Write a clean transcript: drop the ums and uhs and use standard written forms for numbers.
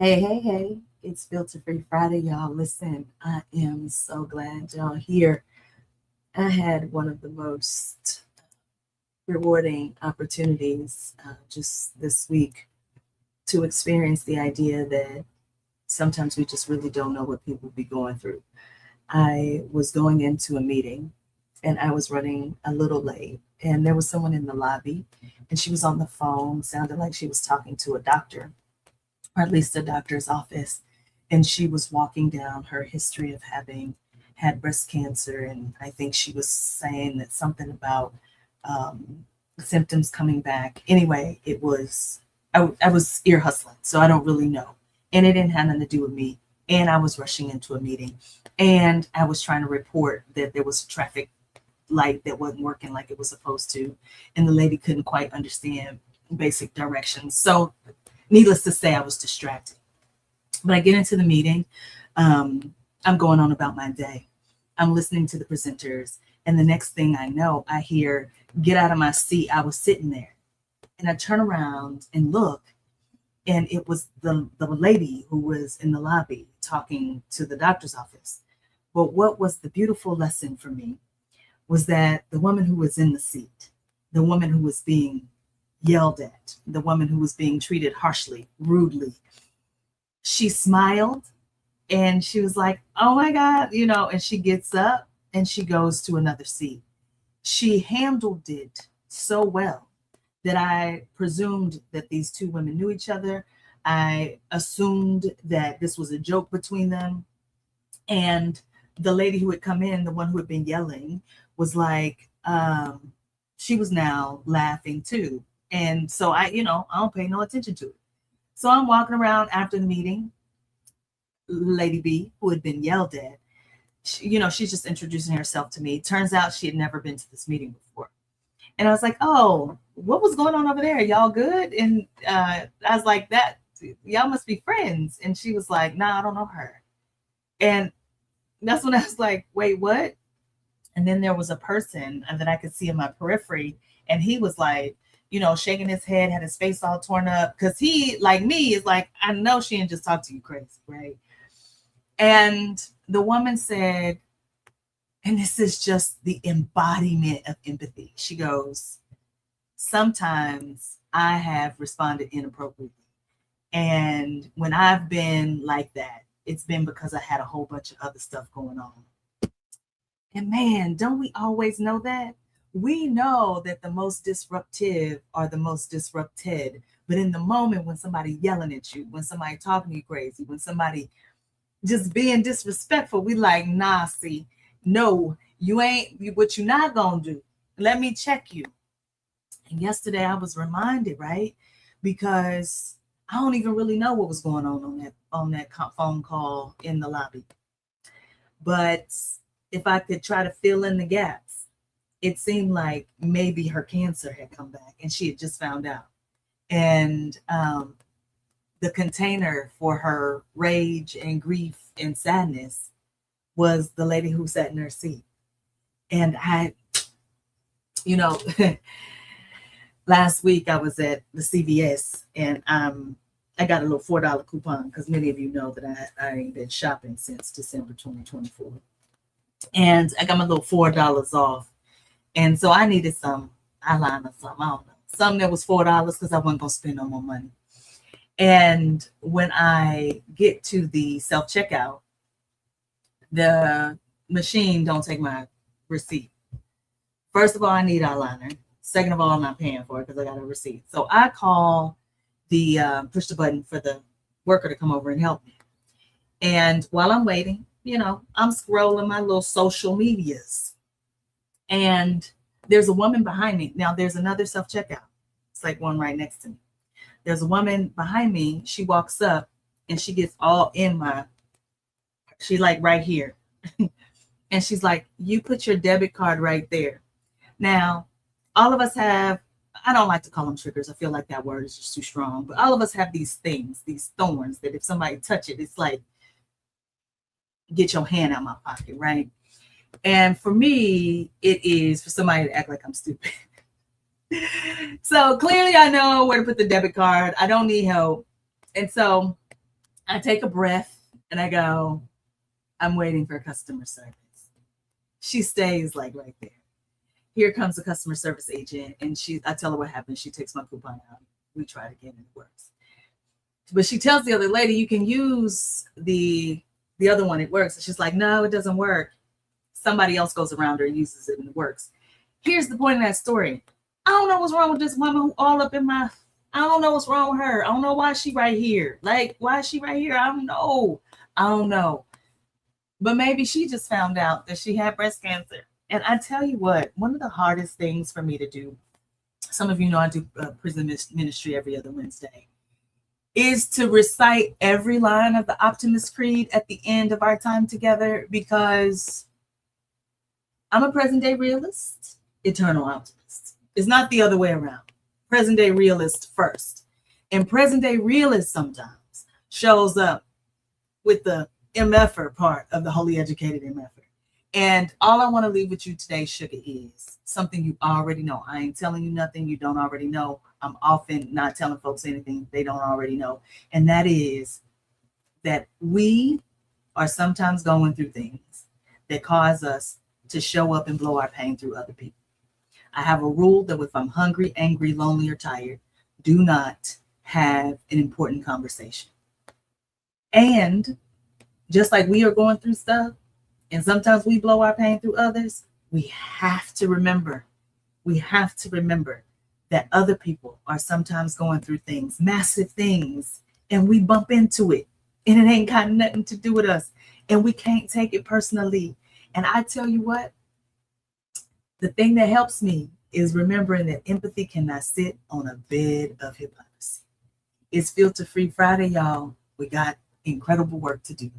Hey, hey, hey. It's Filter Free Friday, y'all. Listen, I am so glad y'all here. I had one of the most rewarding opportunities just this week to experience the idea that sometimes we just really don't know what people be going through. I was going into a meeting and I was running a little late, and there was someone in the lobby, and she was on the phone, sounded like she was talking to a doctor, or at least a doctor's office. And she was walking down her history of having had breast cancer. And I think she was saying that something about um, symptoms coming back. Anyway, I was ear hustling, so I don't really know. And it didn't have nothing to do with me. And I was rushing into a meeting. And I was trying to report that there was a traffic light that wasn't working like it was supposed to. And the lady couldn't quite understand basic directions. So needless to say, I was distracted. But I get into the meeting. I'm going on about my day. I'm listening to the presenters. And the next thing I know, I hear, "Get out of my seat." I was sitting there. And I turn around and look, and it was the lady who was in the lobby talking to the doctor's office. But what was the beautiful lesson for me was that the woman who was in the seat, the woman who was being yelled at, the woman who was being treated harshly, rudely, she smiled and she was like, "Oh my God," and she gets up and she goes to another seat. She handled it so well that I presumed that these two women knew each other. I assumed that this was a joke between them. And the lady who had come in, the one who had been yelling, was like, she was now laughing too. And so I don't pay no attention to it. So I'm walking around after the meeting. Lady B, who had been yelled at, she's just introducing herself to me. Turns out she had never been to this meeting before. And I was like, "Oh, what was going on over there? Y'all good?" And I was like, "That y'all must be friends." And she was like, "Nah, I don't know her." And that's when I was like, "Wait, what?" And then there was a person that I could see in my periphery, and he was like, shaking his head, had his face all torn up, because he, like me, is like, "I know she didn't just talk to you crazy, right?" And the woman said, and this is just the embodiment of empathy. She goes, "Sometimes I have responded inappropriately. And when I've been like that, it's been because I had a whole bunch of other stuff going on." And man, don't we always know that? We know that the most disruptive are the most disrupted. But in the moment when somebody yelling at you, when somebody talking to you crazy, when somebody just being disrespectful, we like, "Nah, see, no, you ain't what you not gonna do. Let me check you." And yesterday I was reminded, right? Because I don't even really know what was going on that phone call in the lobby. But if I could try to fill in the gaps, it seemed like maybe her cancer had come back and she had just found out. And the container for her rage and grief and sadness was the lady who sat in her seat. And you know, last week I was at the CVS, and I got a little $4 coupon because many of you know that I ain't been shopping since December 2024. And I got my little $4 off. And so I needed some eyeliner, something, I don't know. Something that was $4 because I wasn't gonna spend no more money. And when I get to the self-checkout, the machine don't take my receipt. First of all, I need eyeliner. Second of all, I'm not paying for it because I got a receipt. So I call the push the button for the worker to come over and help me. And while I'm waiting, I'm scrolling my little social medias, and there's a woman behind me. Now there's another self checkout. It's like one right next to me. There's a woman behind me. She walks up and she gets all in she like right here. And she's like, "You put your debit card right there." Now, all of us have, I don't like to call them triggers. I feel like that word is just too strong. But all of us have these things, these thorns that if somebody touch it, it's like, "Get your hand out my pocket," right? And for me, it is for somebody to act like I'm stupid. So clearly I know where to put the debit card. I don't need help. And so I take a breath and I go, I'm waiting for customer service. She stays like right there. Here comes the customer service agent, and I tell her what happened. She takes my coupon out. We try it again and it works. But she tells the other lady, you can use the other one, it works. And she's like, no, it doesn't work. Somebody else goes around her and uses it and it works. Here's the point of that story. I don't know what's wrong with this woman who all up in my, I don't know what's wrong with her. I don't know why she right here. Like, why is she right here? I don't know. But maybe she just found out that she had breast cancer. And I tell you what, one of the hardest things for me to do, some of you know I do prison ministry every other Wednesday, is to recite every line of the Optimist Creed at the end of our time together, because I'm a present day realist, eternal optimist. It's not the other way around. Present day realist first. And present day realist sometimes shows up with the MFer part of the Holy Educated MFer. And all I want to leave with you today, sugar, is something you already know. I ain't telling you nothing you don't already know. I'm often not telling folks anything they don't already know. And that is that we are sometimes going through things that cause us to show up and blow our pain through other people. I have a rule that if I'm hungry, angry, lonely, or tired, do not have an important conversation. And just like we are going through stuff, and sometimes we blow our pain through others, we have to remember that other people are sometimes going through things, massive things, and we bump into it, and it ain't got nothing to do with us, and we can't take it personally. And I tell you what, the thing that helps me is remembering that empathy cannot sit on a bed of hypocrisy. It's Filter Free Friday, y'all. We got incredible work to do.